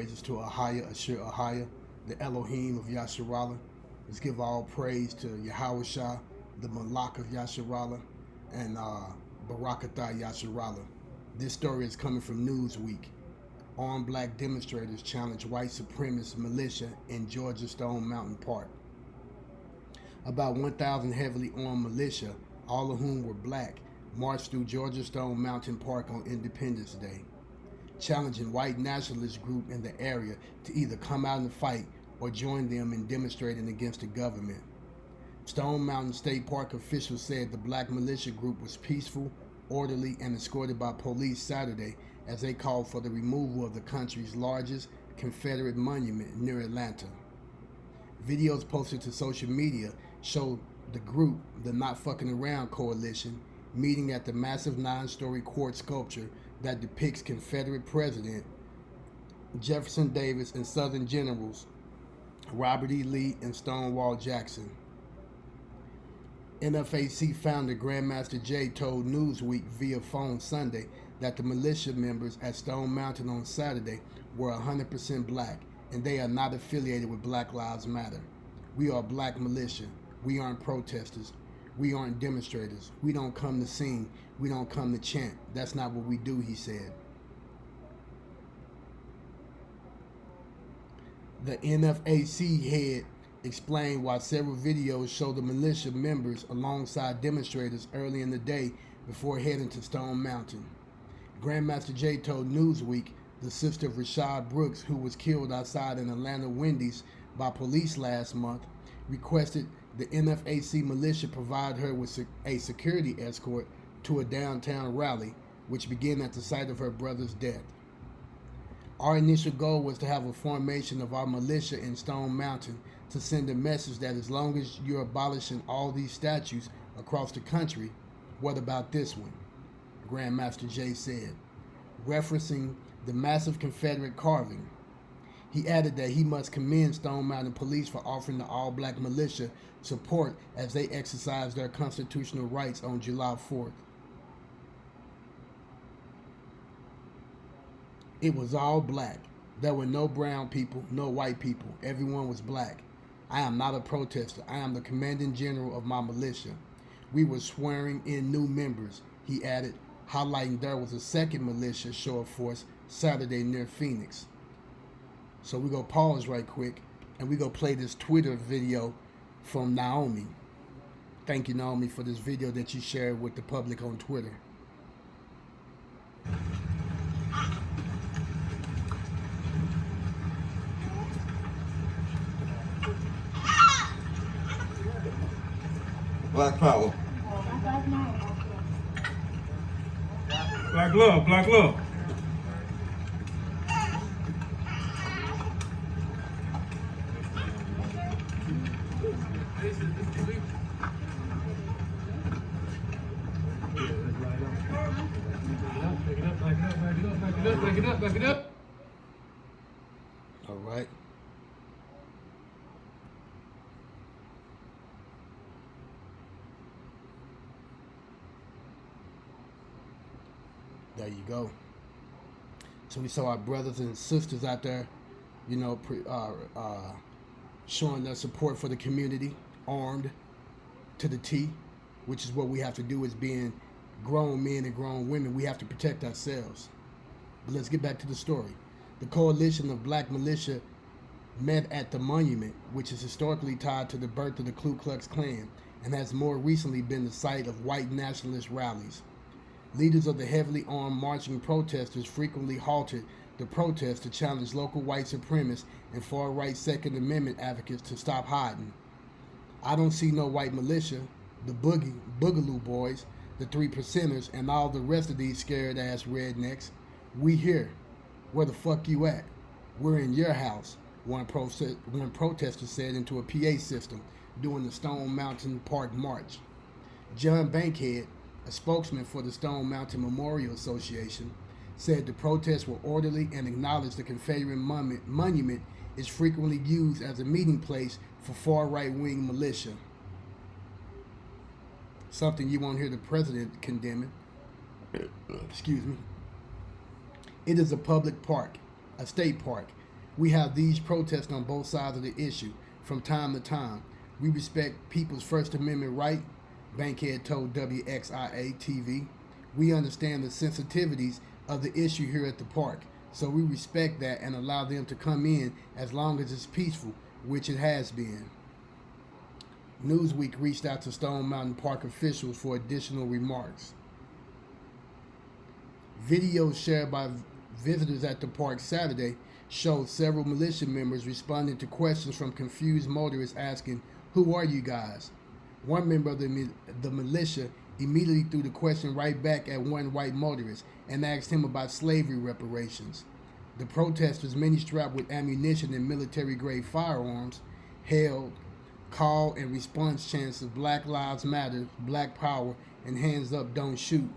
Praises to Ahaya, Ashir Ahaya, the Elohim of Yasharallah. Let's give all praise to Yahweh Shah, the Malak of Yasharallah, and Barakatah Yasharallah. This story is coming from Newsweek. Armed black demonstrators challenge white supremacist militia in Georgia Stone Mountain Park. About 1,000 heavily armed militia, all of whom were black, marched through Georgia Stone Mountain Park on Independence Day, challenging white nationalist group in the area to either come out and fight or join them in demonstrating against the government. Stone Mountain State Park officials said the black militia group was peaceful, orderly, and escorted by police Saturday as they called for the removal of the country's largest Confederate monument near Atlanta. Videos posted to social media showed the group, the Not Fucking Around Coalition, meeting at the massive 9-story quartz sculpture that depicts Confederate President Jefferson Davis and Southern Generals Robert E. Lee and Stonewall Jackson. NFAC founder Grandmaster Jay told Newsweek via phone Sunday that the militia members at Stone Mountain on Saturday were 100% black and they are not affiliated with Black Lives Matter. We are black militia. We aren't protesters. We aren't demonstrators. We don't come to sing. We don't come to chant. That's not what we do, he said. The NFAC head explained why several videos show the militia members alongside demonstrators early in the day before heading to Stone Mountain. Grandmaster Jay told Newsweek the sister of Rashad Brooks, who was killed outside an Atlanta Wendy's by police last month, requested the NFAC militia provide her with a security escort to a downtown rally, which began at the site of her brother's death. Our initial goal was to have a formation of our militia in Stone Mountain to send a message that as long as you're abolishing all these statues across the country, what about this one? Grandmaster Jay said, referencing the massive Confederate carving. He added that he must commend Stone Mountain Police for offering the all-black militia support as they exercise their constitutional rights on July 4th. It was all black. There were no brown people, no white people. Everyone was black. I am not a protester. I am the commanding general of my militia. We were swearing in new members, he added, highlighting there was a second militia show of force Saturday near Phoenix. So we go pause right quick and we go play this Twitter video from Naomi. Thank you, Naomi, for this video that you shared with the public on Twitter. Black power. Black love, black love. Back it up. All right. There you go. So we saw our brothers and sisters out there, you know, showing their support for the community, armed to the T, which is what we have to do as being grown men and grown women. We have to protect ourselves. But let's get back to the story. The coalition of black militia met at the monument, which is historically tied to the birth of the Ku Klux Klan and has more recently been the site of white nationalist rallies. Leaders of the heavily armed marching protesters frequently halted the protest to challenge local white supremacists and far-right Second Amendment advocates to stop hiding. I don't see no white militia, the Boogaloo Boys, the 3%ers, and all the rest of these scared-ass rednecks. We here. Where the fuck you at? We're in your house, one protester said into a PA system during the Stone Mountain Park March. John Bankhead, a spokesman for the Stone Mountain Memorial Association, said the protests were orderly and acknowledged the Confederate monument is frequently used as a meeting place for far right-wing militia. Something you won't hear the president condemning. Excuse me. It is a public park, a state park, We have these protests on both sides of the issue from time to time. We respect people's First Amendment right, Bankhead told WXIA TV. We understand the sensitivities of the issue here at the park, so we respect that and allow them to come in as long as it's peaceful, which it has been. Newsweek reached out to Stone Mountain Park officials for additional remarks. Videos shared by visitors at the park Saturday showed several militia members responding to questions from confused motorists asking, "Who are you guys?" One member of the militia immediately threw the question right back at one white motorist and asked him about slavery reparations. The protesters, many strapped with ammunition and military-grade firearms, held call and response chants of Black Lives Matter, Black Power, and Hands Up, Don't Shoot.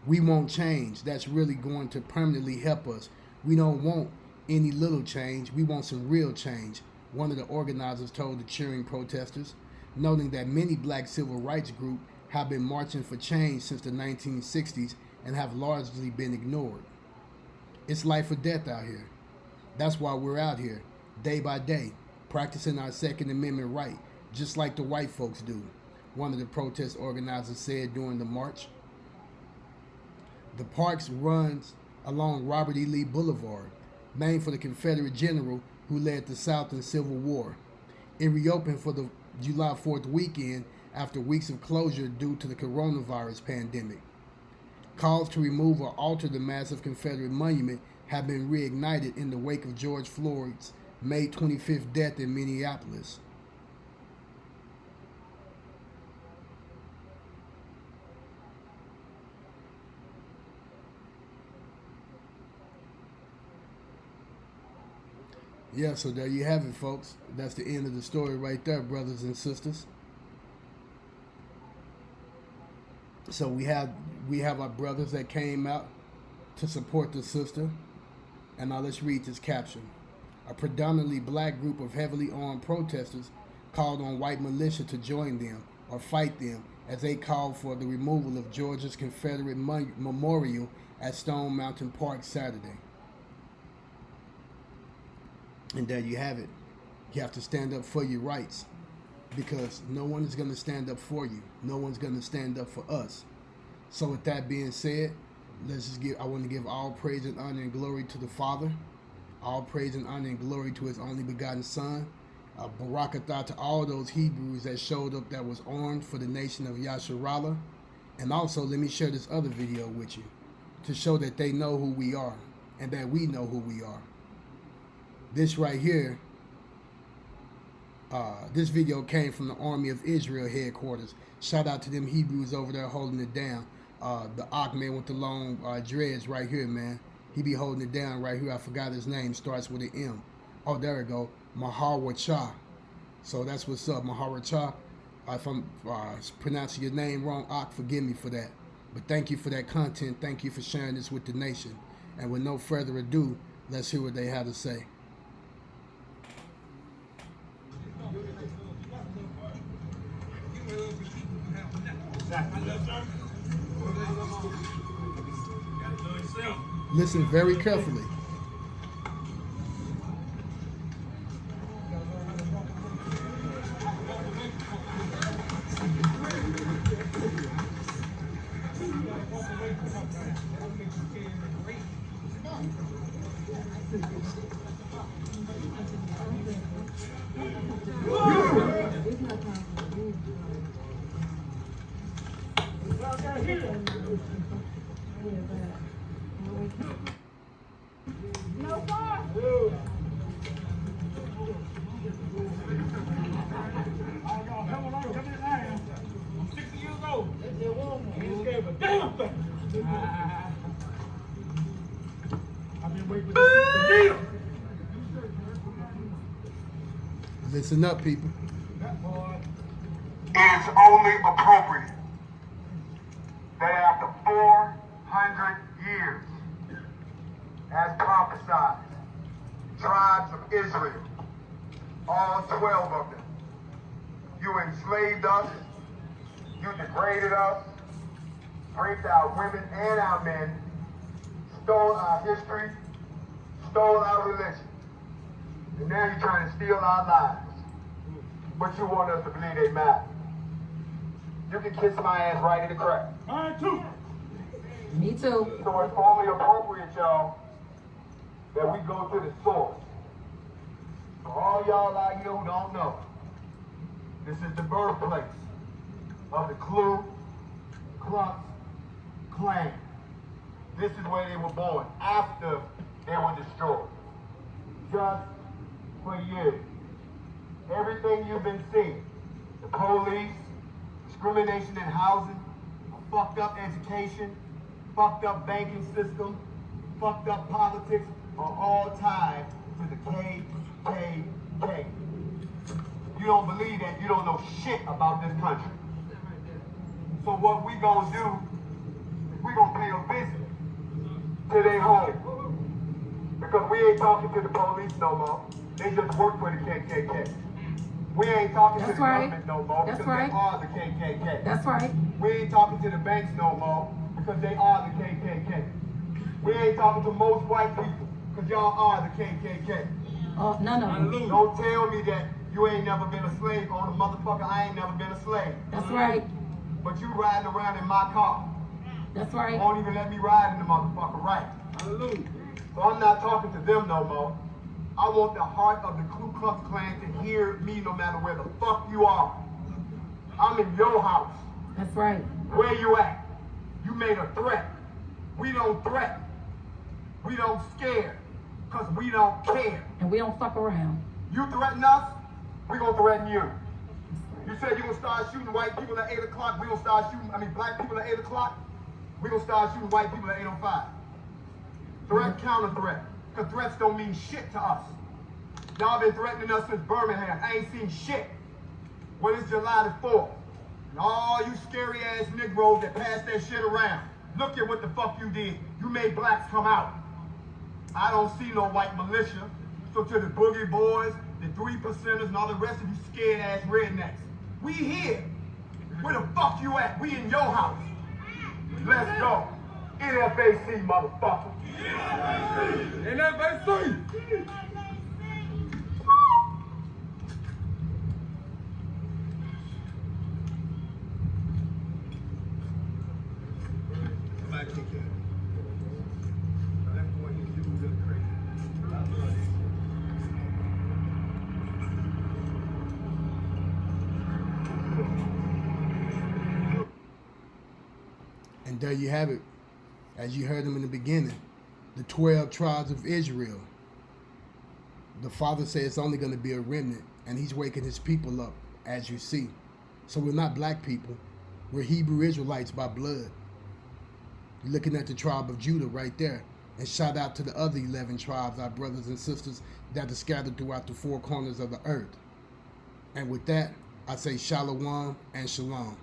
We won't change. That's really going to permanently help us. We don't want any little change. We want some real change, one of the organizers told the cheering protesters, noting that many black civil rights groups have been marching for change since the 1960s and have largely been ignored. It's life or death out here. That's why we're out here, day by day, practicing our Second Amendment right, just like the white folks do, one of the protest organizers said during the march. The park runs along Robert E. Lee Boulevard, named for the Confederate general who led the South in Civil War. It reopened for the July 4th weekend after weeks of closure due to the coronavirus pandemic. Calls to remove or alter the massive Confederate monument have been reignited in the wake of George Floyd's May 25th death in Minneapolis. Yeah, so there you have it, folks. That's the end of the story right there, brothers and sisters. So we have our brothers that came out to support the sister. And now let's read this caption. A predominantly black group of heavily armed protesters called on white militia to join them or fight them as they called for the removal of Georgia's Confederate memorial at Stone Mountain Park Saturday. And there you have it. You have to stand up for your rights because no one is going to stand up for you. No one's going to stand up for us. So with that being said, I want to give all praise and honor and glory to the Father. All praise and honor and glory to his only begotten Son. Barakatah to all those Hebrews that showed up that was armed for the nation of Yasharallah. And also let me share this other video with you to show that they know who we are and that we know who we are. This right here, this video came from the Army of Israel headquarters. Shout out to them Hebrews over there holding it down. The Ak man with the long dreads right here, man. He be holding it down right here. I forgot his name. Starts with an M. Oh, there we go. Maharwacha. So that's what's up, Maharwacha. If I'm pronouncing your name wrong, Ak, forgive me for that. But thank you for that content. Thank you for sharing this with the nation. And with no further ado, let's hear what they have to say. Listen very carefully. Listen up, people. It is only appropriate that after 400 years, as prophesied, tribes of Israel, all 12 of them, you enslaved us, you degraded us, raped our women and our men, stole our history, stole our religion. And now you're trying to steal our lives. But you want us to believe they matter. You can kiss my ass right in the crack. Mine too. Me too. So it's only appropriate, y'all, that we go to the source. For all y'all out here who don't know, this is the birthplace of the Ku Klux Klan. This is where they were born after they were destroyed. Just for years. Everything you've been seeing, the police, discrimination in housing, a fucked up education, fucked up banking system, fucked up politics, are all tied to the KKK. You don't believe that, you don't know shit about this country. So what we gonna do, we gonna pay a visit to their home. Because we ain't talking to the police no more. They just work for the KKK. We ain't talking to the government no more because they are the KKK. That's right. We ain't talking to the banks no more because they are the KKK. We ain't talking to most white people because y'all are the KKK. Oh, none of them. Don't tell me that you ain't never been a slave on a motherfucker. I ain't never been a slave. That's right. But you riding around in my car. That's right. Won't even let me ride in the motherfucker, right? Hallelujah. So I'm not talking to them no more. I want the heart of the Ku Klux Klan to hear me no matter where the fuck you are. I'm in your house. That's right. Where you at? You made a threat. We don't threaten. We don't scare. Because we don't care. And we don't fuck around. You threaten us, we gonna threaten you. You said you gonna start shooting white people at 8 o'clock, we gonna start shooting, black people at 8 o'clock, we gonna start shooting white people at 8:05. Threat, counter threat. Because threats don't mean shit to us. Y'all been threatening us since Birmingham. I ain't seen shit. When it's July the 4th. And all you scary ass Negroes that pass that shit around. Look at what the fuck you did. You made blacks come out. I don't see no white militia. So to the boogie boys, the 3%ers, and all the rest of you scared ass rednecks. We here. Where the fuck you at? We in your house. Let's go. NFAC, motherfucker. NFAC. Somebody take care of it. That boy, he's doing real crazy. I love it. And there you have it. As you heard them in the beginning, the 12 tribes of Israel. The Father says it's only going to be a remnant, and he's waking his people up, as you see. So we're not black people. We're Hebrew Israelites by blood. You're looking at the tribe of Judah right there. And shout out to the other 11 tribes, our brothers and sisters that are scattered throughout the four corners of the earth. And with that, I say shalom and shalom.